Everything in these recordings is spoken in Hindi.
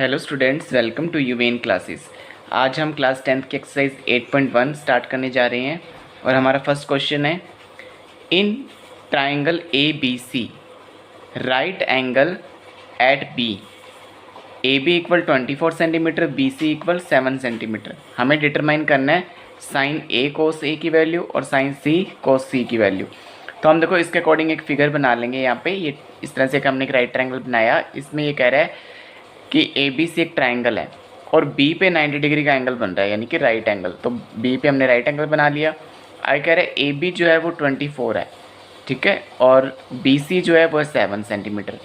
हेलो स्टूडेंट्स, वेलकम टू यूवेन क्लासेस। आज हम क्लास 10th की एक्सरसाइज 8.1 स्टार्ट करने जा रहे हैं और हमारा फर्स्ट क्वेश्चन है, in triangle A B C right angle at B A B equal 24 centimetre, B C equal 7 centimetre. हमें डिटरमाइन करना है साइन ए कोस ए की वैल्यू और साइन सी कोस सी की वैल्यू। तो हम देखो इसके अकॉर्डिंग एक फिगर बना लेंगे। यहाँ पे ये इस तरह से हमने एक राइट ट्रायंगल बनाया। इसमें ये कह रहा है कि ए बी सी एक ट्रायंगल है और बी पे 90 डिग्री का एंगल बन रहा है, यानी कि राइट एंगल। तो बी पे हमने राइट एंगल बना लिया। आई कह रहे हैं ए बी जो है वो 24 है, ठीक है, और बी सी जो है वो 7 सेंटीमीटर।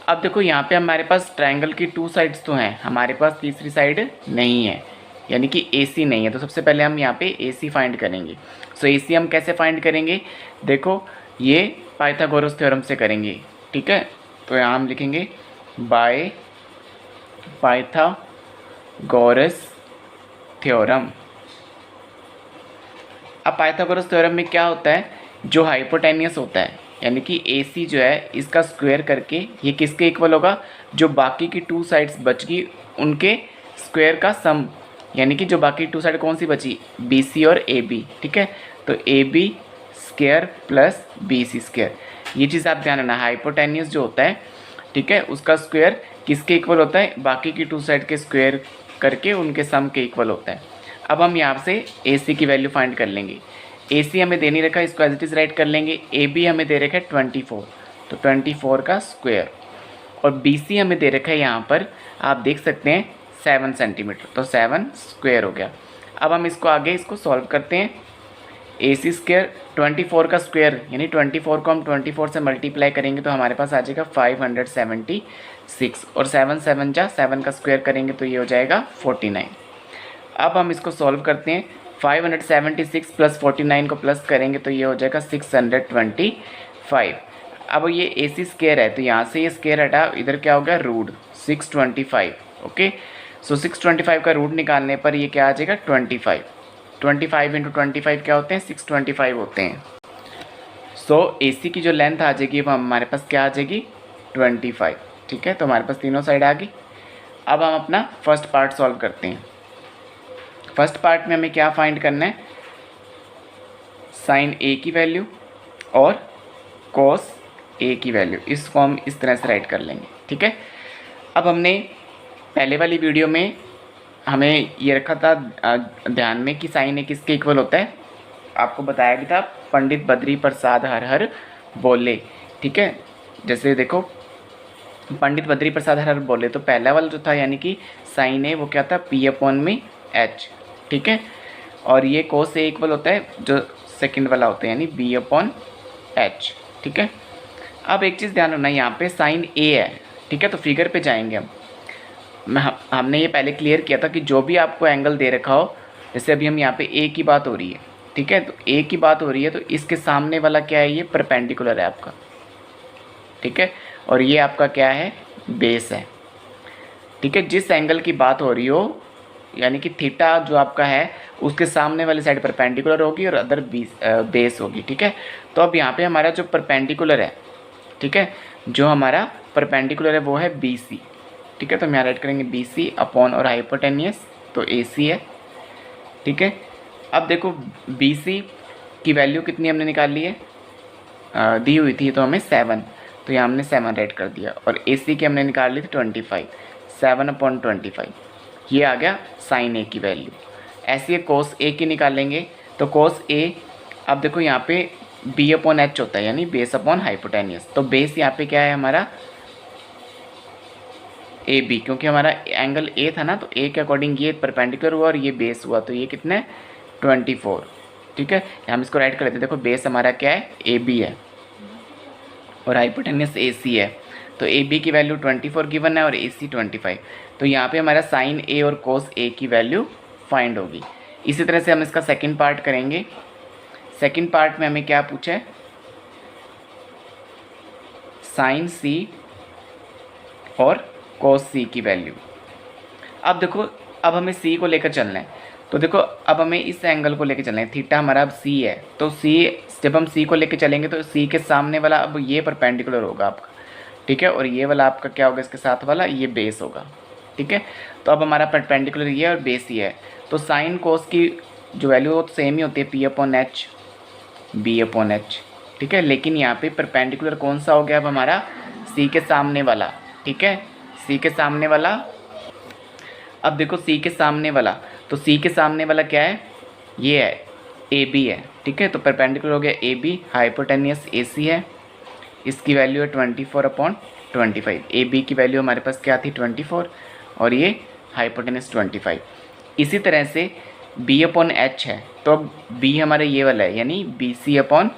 अब देखो यहाँ पे हमारे पास ट्रायंगल की 2 साइड्स तो हैं, हमारे पास तीसरी साइड नहीं है, यानी कि ए सी नहीं है। तो सबसे पहले हम यहाँ पे ए सी फाइंड करेंगे। सो ए सी हम कैसे फाइंड करेंगे, देखो ये पाइथागोरस थ्योरम से करेंगे, ठीक है। तो यहाँ हम लिखेंगे बाय पाइथागोरस थ्योरम। अब पाइथागोरस थ्योरम में क्या होता है, जो हाइपोटेनियस होता है यानी कि AC जो है इसका स्क्वायर करके ये किसके इक्वल होगा, जो बाकी की 2 साइड्स बच गई उनके स्क्वायर का सम, यानी कि जो बाकी 2 साइड कौन सी बची, BC और AB, ठीक है। तो AB square plus BC square, ये चीज़ आप ध्यान रखना। हाइपोटेनियस जो होता है, ठीक है, उसका स्क्वायर किसके इक्वल होता है, बाकी की 2 साइड के स्क्वायर करके उनके सम के इक्वल होता है। अब हम यहाँ से AC की वैल्यू फाइंड कर लेंगे। AC हमें दे नहीं रखा, इसको एज इट इज़ राइट कर लेंगे। AB हमें दे रखा है 24, तो 24 का स्क्वायर, और BC हमें दे रखा है यहाँ पर आप देख सकते हैं 7 सेंटीमीटर, तो 7 स्क्वायर हो गया। अब हम इसको आगे इसको सॉल्व करते हैं। AC स्क्वायर 24 का स्क्वायर, यानी 24 को हम 24 से मल्टीप्लाई करेंगे तो हमारे पास आ जाएगा 576, और 7 7 जा 7 का स्क्वायर करेंगे तो ये हो जाएगा 49। अब हम इसको सॉल्व करते हैं। 576 प्लस 49 को प्लस करेंगे तो ये हो जाएगा 625। अब ये AC स्क्वायर है तो यहाँ से ये स्क्वायर हटा, इधर क्या हो गया रूट 625, ओके। सो 625 का रूट निकालने पर ये क्या आ जाएगा 25 इंटू 25 क्या होते हैं 625 होते हैं। सो AC की जो लेंथ आ जाएगी वो हमारे पास क्या आ जाएगी 25, ठीक है। तो हमारे पास तीनों साइड आ गई। अब हम अपना फर्स्ट पार्ट सॉल्व करते हैं। फर्स्ट पार्ट में हमें क्या फाइंड करना है, साइन A की वैल्यू और कॉस A की वैल्यू, इसको हम इस तरह से राइट कर लेंगे, ठीक है। अब हमने पहले वाली वीडियो में हमें ये रखा था ध्यान में कि साइन A किसके इक्वल होता है, आपको बताया भी था, पंडित बद्री प्रसाद हर हर बोले, ठीक है। जैसे देखो पंडित बद्री प्रसाद हर हर बोले, तो पहला वाला जो था यानी कि साइन A वो क्या था P/H, ठीक है, और ये कोस A इक्वल होता है जो सेकंड वाला होता है यानी B/H, ठीक है। अब एक चीज़ ध्यान रखना, यहाँ पे साइन A है, ठीक है। तो फिगर पे जाएंगे हमने ये पहले क्लियर किया था कि जो भी आपको एंगल दे रखा हो, जैसे अभी हम यहाँ पे A की बात हो रही है, ठीक है, तो A की बात हो रही है तो इसके सामने वाला क्या है, ये परपेंडिकुलर है आपका, ठीक है, और ये आपका क्या है बेस है, ठीक है। जिस एंगल की बात हो रही हो यानी कि थीटा जो आपका है उसके सामने वाली साइड परपेंडिकुलर होगी और अदर बेस होगी, ठीक है। तो अब यहाँ पे हमारा जो परपेंडिकुलर है, ठीक है, जो हमारा परपेंडिकुलर है वो है BC, ठीक है। तो हम यहाँ राइट करेंगे BC अपॉन और हाइपोटेनियस तो AC है, ठीक है। अब देखो BC की वैल्यू कितनी हमने निकाल ली है, दी हुई थी तो हमें 7, तो यहाँ हमने 7 राइट कर दिया, और AC की हमने निकाल ली थी 25, 7/25, ये आ गया साइन A की वैल्यू। ऐसे कोस A की निकालेंगे तो कोस A, अब देखो यहाँ पे B/H होता है यानी बेस अपॉन हाइपोटेनियस, तो बेस यहाँ पे क्या है हमारा AB, क्योंकि हमारा एंगल A था ना, तो A के अकॉर्डिंग ये परपेंडिकुलर हुआ और ये बेस हुआ, तो ये कितना है 24, ठीक है। हम इसको राइट कर लेते हैं। देखो बेस हमारा क्या है AB है और हाइपोटेनियस AC है, तो AB की वैल्यू 24 गिवन है और AC 25, तो यहाँ पे हमारा साइन A और कोस A की वैल्यू फाइंड होगी। इसी तरह से हम इसका सेकंड पार्ट करेंगे। सेकंड पार्ट में हमें क्या पूछा है, साइन C और कोस C की वैल्यू। अब देखो अब हमें C को लेकर चलना है, तो देखो अब हमें इस एंगल को लेकर चलना है, थीटा हमारा अब C है, तो C जब हम C को लेकर चलेंगे तो C के सामने वाला अब ये परपेंडिकुलर होगा आपका, ठीक है, और ये वाला आपका क्या होगा इसके साथ वाला, ये बेस होगा, ठीक है। तो अब हमारा परपेंडिकुलर ये है और बेस ये है, तो साइन कोस की जो वैल्यू वो तो सेम ही होती है, P upon H B upon H, ठीक है। लेकिन यहाँ पे परपेंडिकुलर कौन सा हो गया अब हमारा, सी के सामने वाला, ठीक है, सी के सामने वाला। अब देखो सी के सामने वाला, तो सी के सामने वाला क्या है, ये है ए बी है, ठीक है। तो परपेंडिकुलर हो गया ए बी, हाइपोटेनियस ए सी है, इसकी वैल्यू है 24/25। ए बी की वैल्यू हमारे पास क्या थी 24 और ये हाइपोटेनियस 25। इसी तरह से बी अपॉन एच है, तो अब बी हमारे ये वाला है यानी बी सी अपॉन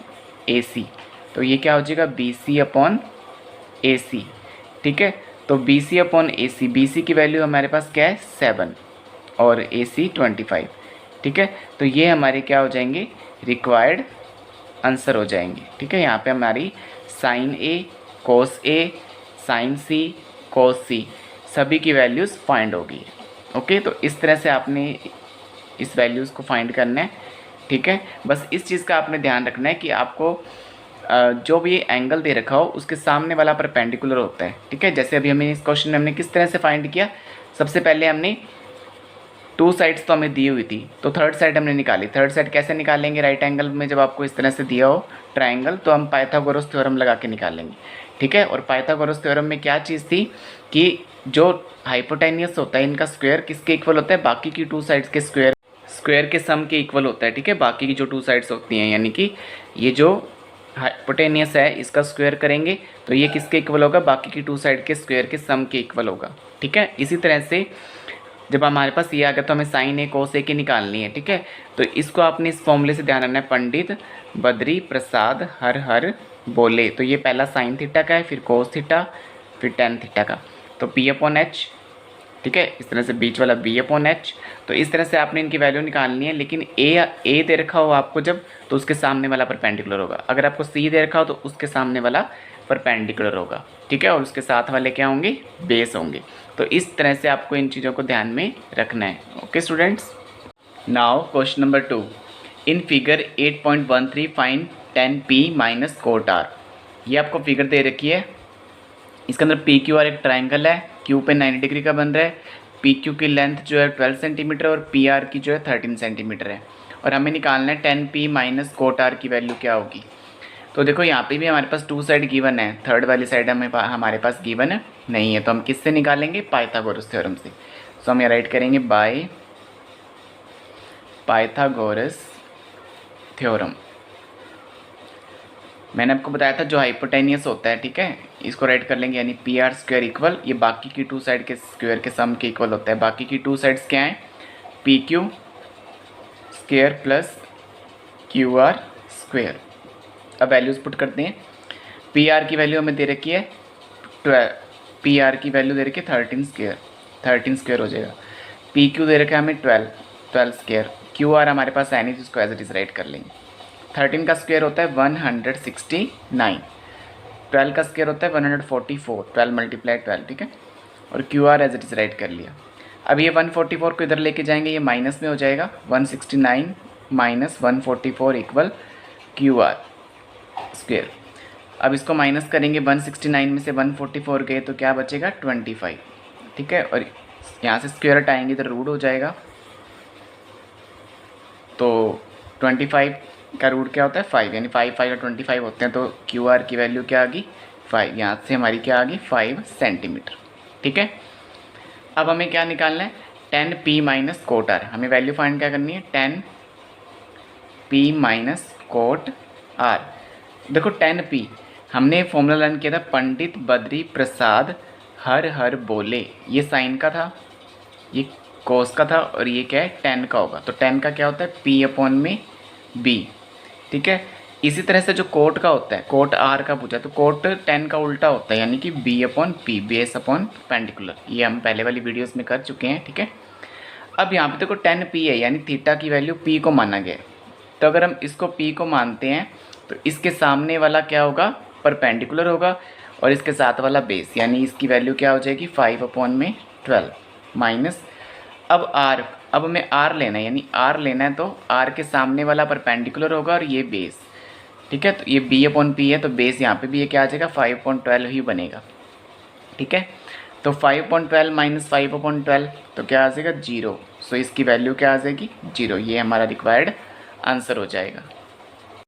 ए सी, तो ये क्या हो जाएगा बी सी अपॉन ए सी, ठीक है। तो बी सी अपॉन ए सी, बी सी की वैल्यू हमारे पास क्या है 7 और ए सी 25, ठीक है। तो ये हमारे क्या हो जाएंगे, रिक्वायर्ड आंसर हो जाएंगे, ठीक है। यहाँ पे हमारी साइन ए, कोस ए, साइन सी, कोस सी सभी की वैल्यूज़ फाइंड होगी। ओके, तो इस तरह से आपने इस वैल्यूज़ को फाइंड करना है, ठीक है। बस इस चीज़ का आपने ध्यान रखना है कि आपको जो भी एंगल दे रखा हो उसके सामने वाला परपेंडिकुलर होता है, ठीक है। जैसे अभी हमें इस क्वेश्चन में हमने किस तरह से फाइंड किया, सबसे पहले हमने 2 साइड्स तो हमें दी हुई थी, तो थर्ड साइड हमने निकाली। थर्ड साइड कैसे निकालेंगे, राइट एंगल में जब आपको इस तरह से दिया हो ट्राइंगल, तो हम पाइथागोरस थ्योरम लगा के निकालेंगे, ठीक है। और पाइथागोरस थ्योरम में क्या चीज़ थी कि जो हाइपोटेनियस होता है इनका स्क्वायर किसके इक्वल होता है, बाकी की 2 साइड्स के स्क्वायर के सम के इक्वल होता है, ठीक है। बाकी की जो 2 साइड्स होती हैं, यानी कि ये जो हाइपोटेनियस है इसका स्क्वायर करेंगे तो ये किसके इक्वल होगा, बाकी की 2 साइड के स्क्वायर के सम के इक्वल होगा, ठीक है। इसी तरह से जब हमारे पास ये आ गया तो हमें साइन ए कोस ए की निकालनी है, ठीक है। तो इसको आपने इस फॉर्मूले से ध्यान रखना है, पंडित बद्री प्रसाद हर हर बोले। तो ये पहला साइन थीटा का है, फिर कोस थीटा, फिर टेन थीटा का, तो पी अपॉन एच, ठीक है। इस तरह से बीच वाला बी अपॉन एच। तो इस तरह से आपने इनकी वैल्यू निकालनी है, लेकिन ए दे रखा हो आपको जब, तो उसके सामने वाला परपेंडिकुलर होगा। अगर आपको सी दे रखा हो तो उसके सामने वाला परपेंडिकुलर होगा, ठीक है। और उसके साथ वाले क्या होंगे, बेस होंगे। तो इस तरह से आपको इन चीज़ों को ध्यान में रखना है। Okay students, now question number 2, in figure 8.13 find 10p minus cot R. ये आपको फिगर दे रखी है, इसके अंदर पी क्यू आर एक ट्राइंगल है, क्यू पे 90 डिग्री का बन रहा है, पी क्यू की लेंथ जो है 12 सेंटीमीटर और पी आर की जो है 13 सेंटीमीटर है, और हमें निकालना है 10p माइनस कोट आर की वैल्यू क्या होगी। तो देखो यहाँ पे भी हमारे पास 2 साइड गिवन है, थर्ड वाली साइड हमारे पास गिवन नहीं है, तो हम किससे निकालेंगे, पाइथागोरस थ्योरम से। सो हम यहाँ राइट करेंगे बाय पाइथागोरस थ्योरम। मैंने आपको बताया था जो हाइपोटेनियस होता है, ठीक है, इसको राइट कर लेंगे, यानी पी आर स्क्वायर इक्वल, ये बाकी की 2 साइड के स्क्वायर के सम के इक्वल होता है। बाकी की 2 साइड्स क्या हैं, P Q square plus Q R square. अब वैल्यूज़ पुट करते हैं। पी आर की वैल्यू हमें दे रखी है 12, पी आर की वैल्यू दे रखी है 13 स्क्वायर हो जाएगा। पी क्यू दे रखा है हमें 12 स्क्वायर। क्यू आर हमारे पास है नहीं, जिसको एज इट इज़ राइट कर लेंगे। 13 का स्क्वायर होता है 169, 12 का स्क्वायर होता है 144, 12 मल्टीप्लाई 12, ठीक है। और Q R as it is write कर लिया। अब ये 144 को इधर लेके जाएंगे, ये माइनस में हो जाएगा, 169 minus 144 equal Q R square. अब इसको माइनस करेंगे, 169 में से 144 गए तो क्या बचेगा 25, ठीक है। और यहाँ से स्क्वायर हटाएंगे, इधर रूट हो जाएगा, तो 25 का रूट क्या होता है 5, यानी 5 और 25 होते हैं, तो क्यू आर की वैल्यू क्या आ गई 5, यहाँ से हमारी क्या आ गई 5 सेंटीमीटर, ठीक है। अब हमें क्या निकालना है, 10p माइनस कोट आर। हमें वैल्यू फाइंड क्या करनी है, 10p माइनस कोट आर। देखो 10p हमने फॉर्मूला लर्न किया था, पंडित बद्री प्रसाद हर हर बोले, ये साइन का था, ये कोस का था, और ये क्या है 10 का होगा। तो 10 का क्या होता है p अपॉन में b, ठीक है। इसी तरह से जो कोट का होता है, कोट आर का पूछा, तो कोट 10 का उल्टा होता है, यानी कि b upon p, base upon perpendicular. ये हम पहले वाली वीडियोस में कर चुके हैं, ठीक है। अब यहाँ पे देखो 10p है, यानी थीटा की वैल्यू p को माना गया है। तो अगर हम इसको p को मानते हैं तो इसके सामने वाला क्या होगा, परपेंडिकुलर होगा, और इसके साथ वाला बेस, यानी इसकी वैल्यू क्या हो जाएगी 5 अपॉन में 12 माइनस। अब r, अब हमें r लेना है, यानी r लेना है, तो r के सामने वाला परपेंडिकुलर होगा और ये बेस, ठीक है। तो ये b अपॉन p है, तो बेस यहाँ पे भी ये क्या आ जाएगा 5/12 ही बनेगा, ठीक है। तो 5/12 माइनस 5/12 तो क्या आ जाएगा 0। सो इसकी वैल्यू क्या आ जाएगी 0। ये हमारा रिक्वायर्ड आंसर हो जाएगा।